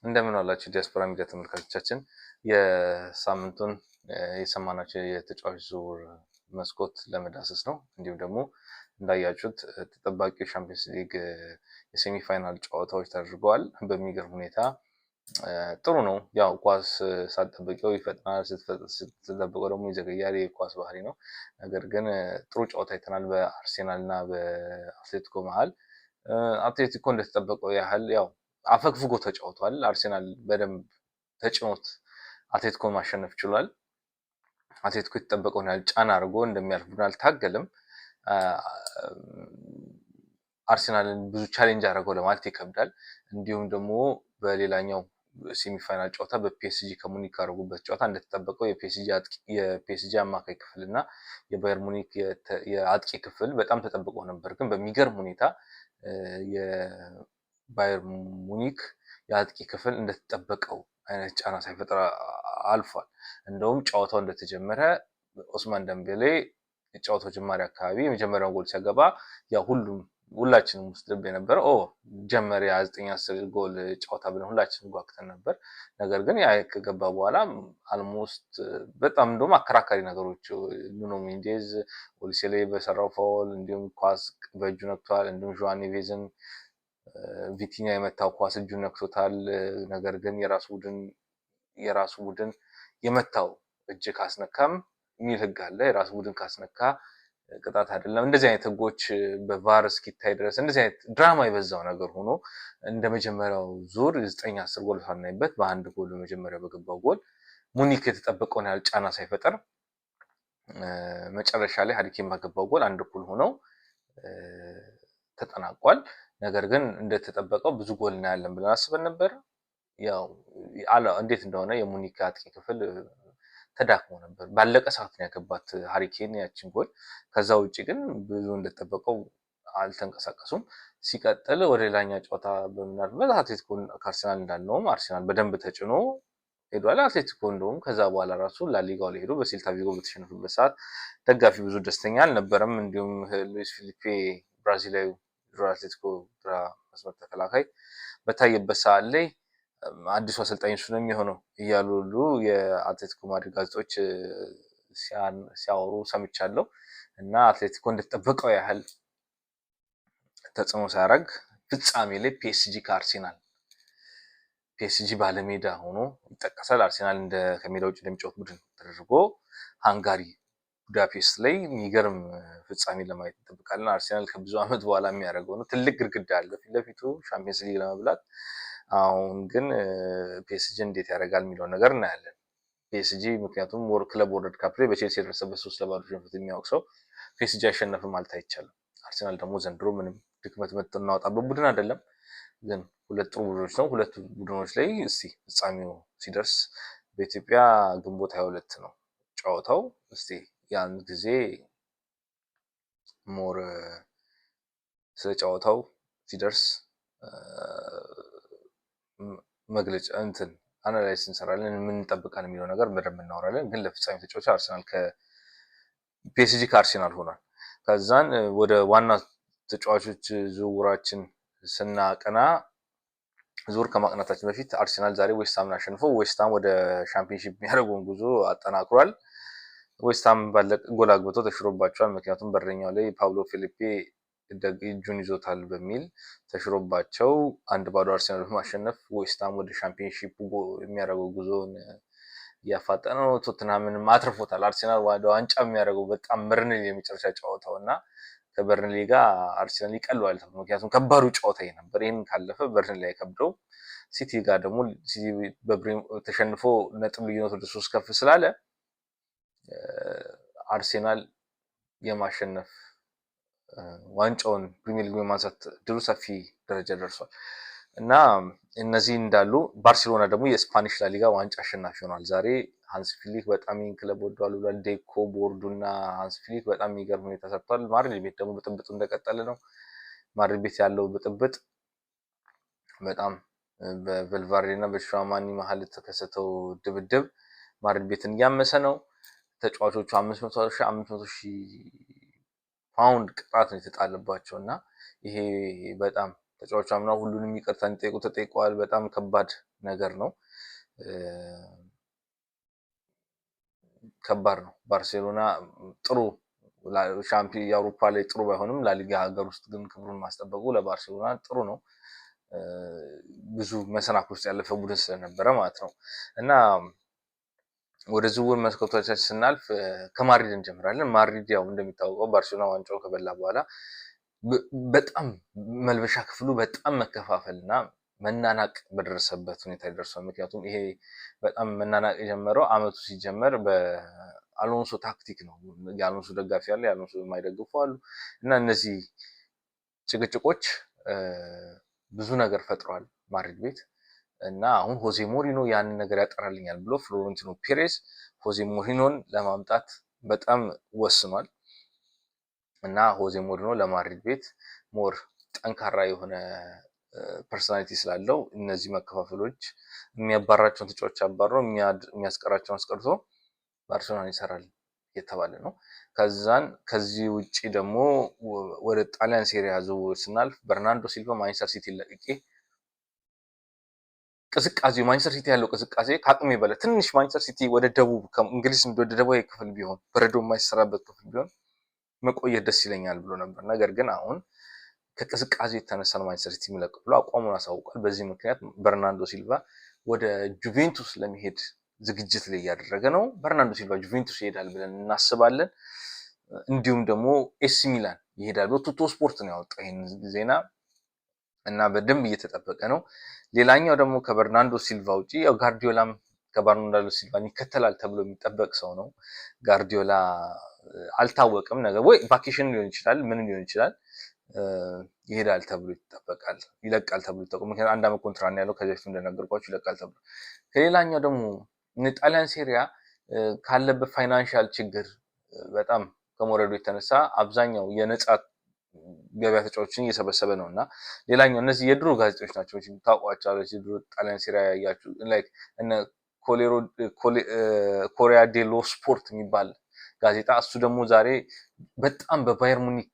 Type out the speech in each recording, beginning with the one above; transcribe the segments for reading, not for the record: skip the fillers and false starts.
እንደምን ዋላችሁ ዲያስፖራ ሚዲያ ተመልካቾቻችን። የሳምንቱን የሰማናቸው የተጫዋች ዝውውር መስኮት ለመዳሰስ ነው። እንዲሁም ደግሞ እንዳያችሁት ተጠባቂው ሻምፒዮንስ ሊግ የሴሚ ፋይናል ጨዋታዎች ተደርገዋል። በሚገርም ሁኔታ ጥሩ ነው። ያው ኳስ ሳትጠብቀው ይፈጥናል፣ ስትጠብቀው ደግሞ ይዘገያል። የኳስ ባህሪ ነው። ነገር ግን ጥሩ ጨዋታ አይተናል በአርሴናል እና በአትሌቲኮ መሃል። አትሌቲኮ እንደተጠበቀው ያህል ያው አፈግፍጎ ተጫውቷል። አርሴናል በደንብ ተጭኖት አትሌቲኮን ማሸነፍ ችሏል። አትሌቲኮ የተጠበቀውን ያህል ጫና አድርጎ እንደሚያልፍ ቡድን አልታገለም። አርሴናልን ብዙ ቻሌንጅ አድርገው ለማለት ይከብዳል። እንዲሁም ደግሞ በሌላኛው ሴሚፋይናል ጨዋታ በፒኤስጂ ከሙኒክ ያደረጉበት ጨዋታ እንደተጠበቀው የፒኤስጂ አማካይ ክፍል እና የባየር ሙኒክ የአጥቂ ክፍል በጣም ተጠብቆ ነበር። ግን በሚገርም ሁኔታ የባየር ሙኒክ የአጥቂ ክፍል እንደተጠበቀው አይነት ጫና ሳይፈጥር አልፏል። እንደውም ጨዋታው እንደተጀመረ ኦስማን ደምቤሌ የጨዋታው ጅማሬ አካባቢ የመጀመሪያውን ጎል ሲያገባ ያው ሁላችንም ውስጥ ልብ የነበረ ጀመረ 9-10 ጎል ጨዋታ ብለን ሁላችንም ጓግተን ነበር። ነገር ግን ያ ከገባ በኋላ አልሞስት በጣም እንደውም አከራካሪ ነገሮች ኑኖ ሜንዴዝ ኦሊሴሌ በሰራው ፋውል እንዲሁም ኳስ በእጁ ነክቷል። እንዲሁም ጆዋን ኔቬዝን ቪቲኛ የመታው ኳስ እጁን ነክቶታል። ነገር ግን የራሱ ቡድን የመታው እጅ ካስነካም የሚል ህግ አለ። የራሱ ቡድን ካስነካ ቅጣት አይደለም። እንደዚህ አይነት ህጎች በቫር እስኪታይ ድረስ እንደዚህ አይነት ድራማ የበዛው ነገር ሆኖ እንደመጀመሪያው ዙር 9-10 ጎል ሳናይበት በአንድ ጎል በመጀመሪያው በገባው ጎል ሙኒክ የተጠበቀውን ያህል ጫና ሳይፈጠር መጨረሻ ላይ ሃሪኬን ባገባው ጎል አንድ እኩል ሆነው ተጠናቋል። ነገር ግን እንደተጠበቀው ብዙ ጎል እናያለን ብለን አስበን ነበር። ያው እንዴት እንደሆነ የሙኒክ አጥቂ ክፍል ተዳክሞ ነበር። ባለቀ ሰዓት ነው ያገባት ሃሪኬን ያችን ጎል። ከዛ ውጪ ግን ብዙ እንደተጠበቀው አልተንቀሳቀሱም። ሲቀጥል ወደ ሌላኛ ጨዋታ በምናልፍበት አትሌቲኮ ከአርሰናል እንዳልነውም አርሰናል በደንብ ተጭኖ ሄዷል። አትሌቲኮ እንደውም ከዛ በኋላ ራሱ ላሊጋው ላይ ሄዶ በሴልታ ቪጎ በተሸነፈበት ሰዓት ደጋፊ ብዙ ደስተኛ አልነበረም። እንዲሁም ሉዊስ ፊሊፔ ብራዚላዊ አትሌቲኮ ግራ መስመር ተከላካይ በታየበት ሰዓት ላይ አዲሱ አሰልጣኝ እሱ ነው የሚሆነው እያሉ ሁሉ የአትሌቲኮ ማድሪድ ጋዜጦች ሲያወሩ ሰምቻለሁ። እና አትሌቲኮ እንደተጠበቀው ያህል ተጽዕኖ ሳያደርግ ፍጻሜ ላይ ፒኤስጂ ከአርሴናል ፒኤስጂ ባለሜዳ ሆኖ ይጠቀሳል። አርሴናል ከሜዳ ውጭ እንደሚጫወት ቡድን ተደርጎ ሃንጋሪ ቡዳፔስት ላይ የሚገርም ፍጻሜ ለማየት እንጠብቃለን። አርሴናል ከብዙ ዓመት በኋላ የሚያደርገው ነው። ትልቅ ግድግዳ አለ ፊት ለፊቱ ሻምፒዮንስ ሊግ ለመብላት። አሁን ግን ፒኤስጂ እንዴት ያደርጋል የሚለው ነገር እናያለን። ፒኤስጂ ምክንያቱም ክለብ ወርልድ ካፕ ላይ በቼልሲ የደረሰበት 3-0 ሽንፈት የሚያውቅ ሰው ፒኤስጂ አይሸነፍም ማለት አይቻልም። አርሴናል ደግሞ ዘንድሮ ምንም ድክመት እናወጣበት ቡድን አይደለም። ግን ሁለት ጥሩ ቡድኖች ነው። ሁለቱ ቡድኖች ላይ እስቲ ፍጻሜው ሲደርስ በኢትዮጵያ ግንቦት 22 ነው ጨዋታው። እስቲ ያን ጊዜ ሞር ስለ ጨዋታው ሲደርስ መግለጫ አናላይዝ እንሰራለን። ምን እንጠብቃለን የሚለው ነገር በደንብ እናወራለን። ግን ለፍጻሜ ተጫዋች አርሰናል ከፒኤስጂ ከአርሰናል ሆኗል። ከዛን ወደ ዋና ተጫዋቾች ዝውውራችን ስናቀና ዙር ከማቅናታችን በፊት አርሰናል ዛሬ ዌስትሃምን አሸንፎ ዌስትሃም ወደ ሻምፒዮንሺፕ የሚያደርገውን ጉዞ አጠናክሯል። ዌስትሃም ባለቀ ጎል አግብቶ ተሽሮባቸዋል። ምክንያቱም በረኛው ላይ ፓውሎ ፊሊፔ እጁን ይዞታል በሚል ተሽሮባቸው 1-0 አርሰናል በማሸነፍ ዌስትሃም ወደ ሻምፒዮንሺፕ የሚያደርገው ጉዞን ያፋጠነው። ቶተንሃምንም አትርፎታል። አርሰናል ወደ ዋንጫ የሚያደርገው በጣም በርንሊ የመጨረሻ ጨዋታው እና ከበርንሊ ጋር አርሰናል ይቀለዋል። ምክንያቱም ከባዱ ጨዋታ ነበር። ይሄን ካለፈ በርንሊ አይከብደው። ሲቲ ጋር ደግሞ ሲቲ በብሬም ተሸንፎ ነጥብ ልዩነት ወደ 3 ከፍ ስላለ አርሰናል የማሸነፍ ዋንጫውን ፕሪሚየር ሊግ የማንሳት ድሉ ሰፊ ደረጃ ደርሷል። እና እነዚህ እንዳሉ ባርሴሎና ደግሞ የስፓኒሽ ላሊጋ ዋንጫ አሸናፊ ሆኗል። ዛሬ ሃንስ ፍሊክ በጣም ክለብ ወዷል ብሏል። ዴኮ ቦርዱና ሃንስ ፍሊክ በጣም የሚገርም ሁኔታ ሰርቷል። ማድሪድ ቤት ደግሞ ብጥብጡ እንደቀጠለ ነው። ማድሪድ ቤት ያለው ብጥብጥ በጣም በቫልቫርዴ እና በሹዋማኒ መሀል የተከሰተው ድብድብ ማድሪድ ቤትን እያመሰ ነው። ተጫዋቾቹ 500,000 ፓውንድ ቅጣት ነው የተጣለባቸው እና ይሄ በጣም ተጫዋቹ አምና ሁሉንም ይቅርታ እንዲጠይቁ ተጠይቀዋል። በጣም ከባድ ነገር ነው። ከባድ ነው። ባርሴሎና ጥሩ የአውሮፓ ላይ ጥሩ ባይሆንም ላሊጋ ሀገር ውስጥ ግን ክብሩን ማስጠበቁ ለባርሴሎና ጥሩ ነው። ብዙ መሰናክል ውስጥ ያለፈ ቡድን ስለነበረ ማለት ነው። እና ወደ ዝውውር መስኮቶቻችን ስናልፍ ከማድሪድ እንጀምራለን። ማድሪድ ያው እንደሚታወቀው ባርሴሎና ዋንጫው ከበላ በኋላ በጣም መልበሻ ክፍሉ በጣም መከፋፈልና መናናቅ በደረሰበት ሁኔታ ይደርሷል። ምክንያቱም ይሄ በጣም መናናቅ የጀመረው አመቱ ሲጀመር በአሎንሶ ታክቲክ ነው። የአሎንሶ ደጋፊ አለ፣ የአሎንሶ የማይደግፉ አሉ። እና እነዚህ ጭቅጭቆች ብዙ ነገር ፈጥረዋል ማድሪድ ቤት እና አሁን ሆዜ ሞሪኖ ያንን ነገር ያጠራልኛል ብሎ ፍሎሬንቲኖ ፔሬዝ ሆዜ ሞሪኖን ለማምጣት በጣም ወስኗል። እና ሆዜ ሞሪኖ ለማድሪድ ቤት ሞር ጠንካራ የሆነ ፐርሰናሊቲ ስላለው እነዚህ መከፋፈሎች የሚያባራቸውን ተጫዋቾች አባረው የሚያስቀራቸውን አስቀርቶ ባርሴሎናን ይሰራል እየተባለ ነው። ከዚህ ውጪ ደግሞ ወደ ጣሊያን ሴሪያ ዝውውር ስናልፍ በርናንዶ ሲልቫ ማንቸስተር ሲቲ ለቅቄ ቅዝቃዜው ማንቸስተር ሲቲ ያለው ቅዝቃዜ ከአቅሜ በላይ ትንሽ ማንቸስተር ሲቲ ወደ ደቡብ እንግሊዝ ወደ ደቡባዊ ክፍል ቢሆን በረዶ የማይሰራበት ክፍል ቢሆን መቆየት ደስ ይለኛል ብሎ ነበር። ነገር ግን አሁን ከቅዝቃዜ የተነሳ ማንቸስተር ሲቲ የሚለቅ ብሎ አቋሙን አሳውቋል። በዚህ ምክንያት በርናንዶ ሲልቫ ወደ ጁቬንቱስ ለመሄድ ዝግጅት ላይ እያደረገ ነው። በርናንዶ ሲልቫ ጁቬንቱስ ይሄዳል ብለን እናስባለን። እንዲሁም ደግሞ ኤሲ ሚላን ይሄዳል ብሎ ቱቶ ስፖርት ነው ያወጣው ይህን ዜና እና በደንብ እየተጠበቀ ነው። ሌላኛው ደግሞ ከበርናንዶ ሲልቫ ውጪ ያው ጋርዲዮላም ከበርናንዶ ሲልቫን ይከተላል ተብሎ የሚጠበቅ ሰው ነው። ጋርዲዮላ አልታወቅም ነገር ወይ ቫኬሽን ሊሆን ይችላል፣ ምን ሊሆን ይችላል፣ ይሄዳል ተብሎ ይጠበቃል። ይለቃል ተብሎ ይጠበቃል። ምክንያቱም አንድ አመት ኮንትራት ነው ያለው፣ ከዚህ በፊት እንደነገርኳችሁ ይለቃል ተብሎ። ከሌላኛው ደግሞ ጣሊያን ሴሪያ ካለበት ፋይናንሻል ችግር በጣም ከመውረዱ የተነሳ አብዛኛው የነጻ ገበያ ተጫዋቾችን እየሰበሰበ ነው እና ሌላኛው እነዚህ የድሮ ጋዜጦች ናቸው ታውቋቸዋለች። የድሮ ጣሊያን ሴሪያ ያያችሁ ላይክ እነ ኮሪያ ዴሎ ስፖርት የሚባል ጋዜጣ እሱ ደግሞ ዛሬ በጣም በባየር ሙኒክ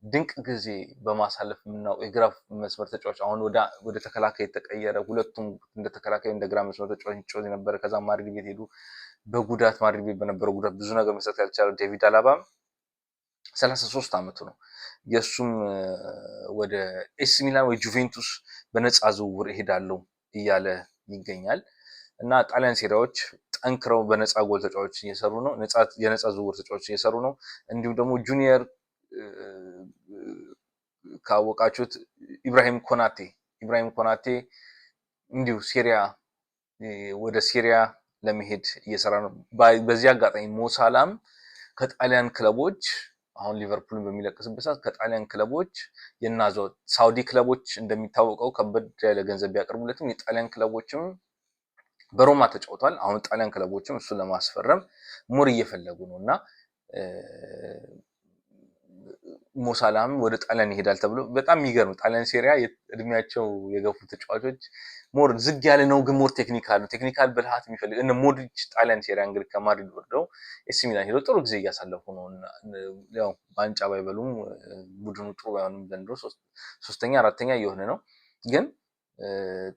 ድንቅ ጊዜ በማሳለፍ የምናውቀው የግራ መስመር ተጫዋች አሁን ወደ ተከላካይ የተቀየረ ሁለቱም እንደ ተከላካይ እንደ ግራ መስመር ተጫዋች ይጫወት የነበረ ከዛ ማድሪድ ቤት ሄዱ። በጉዳት ማድሪድ ቤት በነበረው ጉዳት ብዙ ነገር መስራት ያልቻለው ዴቪድ አላባም 33 አመቱ ነው። የሱም ወደ ኤሲ ሚላን ወይ ጁቬንቱስ በነፃ ዝውውር እሄዳለሁ እያለ ይገኛል። እና ጣሊያን ሴሪያዎች ጠንክረው በነፃ ጎል ተጫዋቾች እየሰሩ ነው። የነፃ ዝውውር ተጫዋቾች እየሰሩ ነው። እንዲሁም ደግሞ ጁኒየር ካወቃችሁት ኢብራሂም ኮናቴ እንዲሁ ወደ ሴሪያ ለመሄድ እየሰራ ነው። በዚህ አጋጣሚ ሞሳላም ከጣሊያን ክለቦች አሁን ሊቨርፑልን በሚለቅስበት ሰዓት ከጣሊያን ክለቦች የናዘው ሳውዲ ክለቦች እንደሚታወቀው ከበድ ያለ ገንዘብ ቢያቀርቡለትም የጣሊያን ክለቦችም በሮማ ተጫውቷል። አሁን ጣሊያን ክለቦችም እሱን ለማስፈረም ሙር እየፈለጉ ነው እና ሞሳላም ወደ ጣሊያን ይሄዳል ተብሎ በጣም የሚገርም ጣሊያን ሴሪያ እድሜያቸው የገፉ ተጫዋቾች ሞር ዝግ ያለ ነው፣ ግን ሞር ቴክኒካል ብልሃት የሚፈልግ እነ ሞድሪች ጣሊያን ሴሪያ እንግዲህ ከማድሪድ ወርደው ኤሲ ሚላን ሄደው ጥሩ ጊዜ እያሳለፉ ነው። ያው ዋንጫ ባይበሉም ቡድኑ ጥሩ ባይሆንም ዘንድሮ ሶስተኛ አራተኛ እየሆነ ነው፣ ግን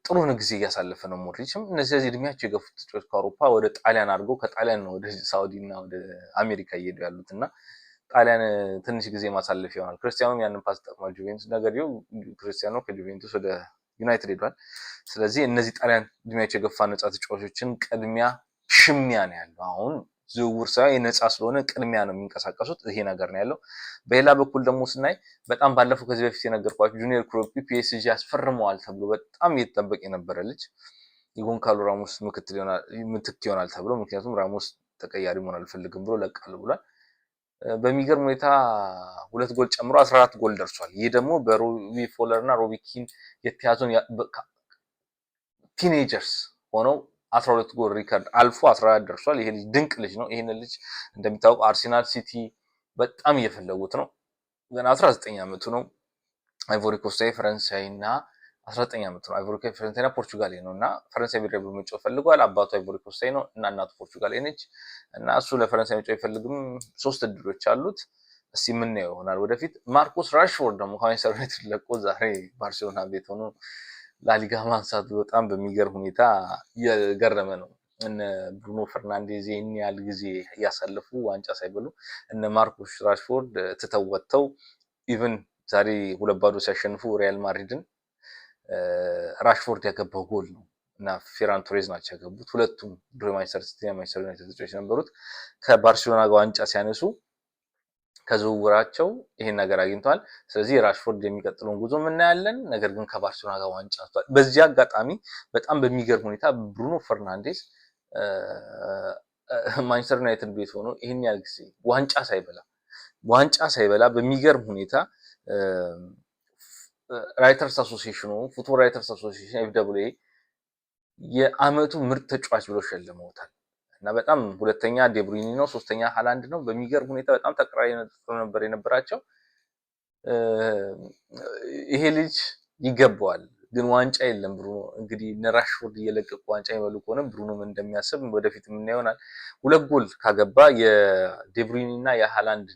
ጥሩ ጊዜ እያሳለፈ ነው። ሞድሪችም እነዚህ እድሜያቸው የገፉ ተጫዋቾች ከአውሮፓ ወደ ጣሊያን አድርገው ከጣሊያን ነው ወደ ሳውዲ እና ወደ አሜሪካ እየሄዱ ያሉት እና ጣሊያን ትንሽ ጊዜ ማሳለፍ ይሆናል። ክርስቲያኖም ያንን ፓስ ተጠቅሟል ጁቬንቱስ። ነገር ግን ክርስቲያኖ ከጁቬንቱስ ወደ ዩናይትድ ሄዷል። ስለዚህ እነዚህ ጣሊያን እድሜያቸው የገፋ ነፃ ተጫዋቾችን ቅድሚያ ሽሚያ ነው ያለው። አሁን ዝውውር ሳይሆን የነፃ ስለሆነ ቅድሚያ ነው የሚንቀሳቀሱት። ይሄ ነገር ነው ያለው። በሌላ በኩል ደግሞ ስናይ በጣም ባለፈው ከዚህ በፊት የነገርኳችሁ ጁኒየር ክሮፒ ፒኤስጂ ያስፈርመዋል ተብሎ በጣም እየተጠበቀ የነበረ ልጅ የጎንካሎ ራሞስ ምትክ ይሆናል ተብሎ፣ ምክንያቱም ራሞስ ተቀያሪ መሆን አልፈልግም ብሎ ለቃለሁ ብሏል። በሚገርም ሁኔታ 2 ጎል ጨምሮ 14 ጎል ደርሷል። ይህ ደግሞ በሮቢ ፎለር እና ሮቢ ኪን የተያዘውን ቲኔጀርስ ሆነው 12 ጎል ሪከርድ አልፎ 14 ደርሷል። ይሄ ልጅ ድንቅ ልጅ ነው። ይሄን ልጅ እንደሚታወቅ አርሰናል፣ ሲቲ በጣም እየፈለጉት ነው። ገና 19 አመቱ ነው። አይቮሪ ኮስት ፈረንሳይና 19 አመቱ ነው። አይቮሪ ኮስት ፈረንሳይና ፖርቹጋል ነው እና ፈረንሳይ ብሔራዊ ቡድን መጫወት ፈልጓል። አባቱ አይቮሪ ኮስት ነው እና እናቱ ፖርቹጋል ነች እና እሱ ለፈረንሳይ መጫወት አይፈልግም። 3 እድሎች አሉት። እስቲ የምናየው ይሆናል ወደፊት። ማርኮስ ራሽፎርድ ደግሞ ከማንቸስተር ዩናይትድ ለቆ ዛሬ ባርሴሎና ቤት ሆኖ ላሊጋ ማንሳቱ በጣም በሚገርም ሁኔታ እየገረመ ነው። እነ ብሩኖ ፈርናንዴዝ ይህን ያህል ጊዜ እያሳለፉ ዋንጫ ሳይበሉ እነ ማርኮስ ራሽፎርድ ትተው ወጥተው ኢቭን ዛሬ 2-0 ሲያሸንፉ ሪያል ማድሪድን ራሽፎርድ ያገባው ጎል ነው እና ፌራን ቶሬዝ ናቸው ያገቡት። ሁለቱም ድሮ ማንቸስተር ሲቲ እና ማንቸስተር ዩናይትድ ተጫዋቾች ነበሩት። ከባርሴሎና ጋር ዋንጫ ሲያነሱ ከዝውውራቸው ይሄን ነገር አግኝተዋል። ስለዚህ ራሽፎርድ የሚቀጥለውን ጉዞ እናያለን። ነገር ግን ከባርሴሎና ጋር ዋንጫ አንስቷል። በዚህ አጋጣሚ በጣም በሚገርም ሁኔታ ብሩኖ ፈርናንዴዝ ማንቸስተር ዩናይትድ ቤት ሆኖ ይሄን ያህል ጊዜ ዋንጫ ሳይበላ በሚገርም ሁኔታ ራይተርስ አሶሲዬሽኑ ፉትቦል ራይተርስ አሶሲዬሽን ኤፍደብሊው የአመቱ ምርጥ ተጫዋች ብሎ ሸልመውታል እና በጣም ሁለተኛ ዴብሩይኒ ነው፣ ሶስተኛ ሃላንድ ነው። በሚገርም ሁኔታ በጣም ተቀራራቢ ነበር የነበራቸው። ይሄ ልጅ ይገባዋል፣ ግን ዋንጫ የለም። ብሩኖ እንግዲህ እነ ራሽፎርድ እየለቀቁ ዋንጫ ይበሉ ከሆነ ብሩኖ ምን እንደሚያስብ ወደፊት የምናየው ይሆናል። 2 ጎል ካገባ የዴብሩይኒ እና የሃላንድ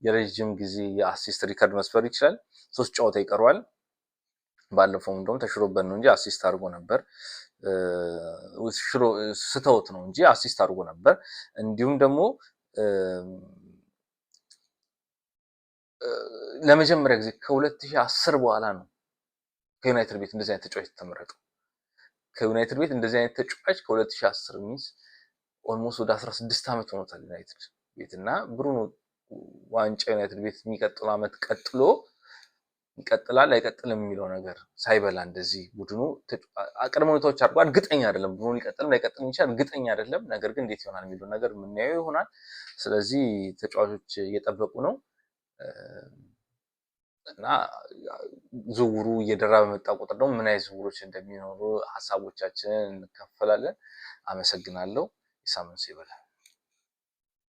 የረጅም ጊዜ የአሲስት ሪከርድ መስፈር ይችላል። 3 ጨዋታ ይቀረዋል። ባለፈው እንደውም ተሽሮበት ነው እንጂ አሲስት አድርጎ ነበር። ስተውት ነው እንጂ አሲስት አድርጎ ነበር። እንዲሁም ደግሞ ለመጀመሪያ ጊዜ ከ2010 በኋላ ነው ከዩናይትድ ቤት እንደዚህ አይነት ተጫዋች ተመረጠው። ከዩናይትድ ቤት እንደዚህ አይነት ተጫዋች ከ2010 ሚንስ ኦልሞስት ወደ 16 ዓመት ሆኖታል ዩናይትድ ቤት እና ብሩኖ ዋንጫ ዩናይትድ ቤት የሚቀጥለው ዓመት ቀጥሎ ይቀጥላል አይቀጥልም የሚለው ነገር ሳይበላ እንደዚህ ቡድኑ ቅድመ ሁኔታዎች አድርጓል። እርግጠኛ አይደለም ቡድኑ ሊቀጥልም ላይቀጥልም ይችላል፣ እርግጠኛ አይደለም። ነገር ግን እንዴት ይሆናል የሚለው ነገር የምናየው ይሆናል። ስለዚህ ተጫዋቾች እየጠበቁ ነው እና ዝውውሩ እየደራ በመጣ ቁጥር ደግሞ ምን አይነት ዝውውሮች እንደሚኖሩ ሀሳቦቻችንን እንከፈላለን። አመሰግናለሁ። የሳምንት ይበላል።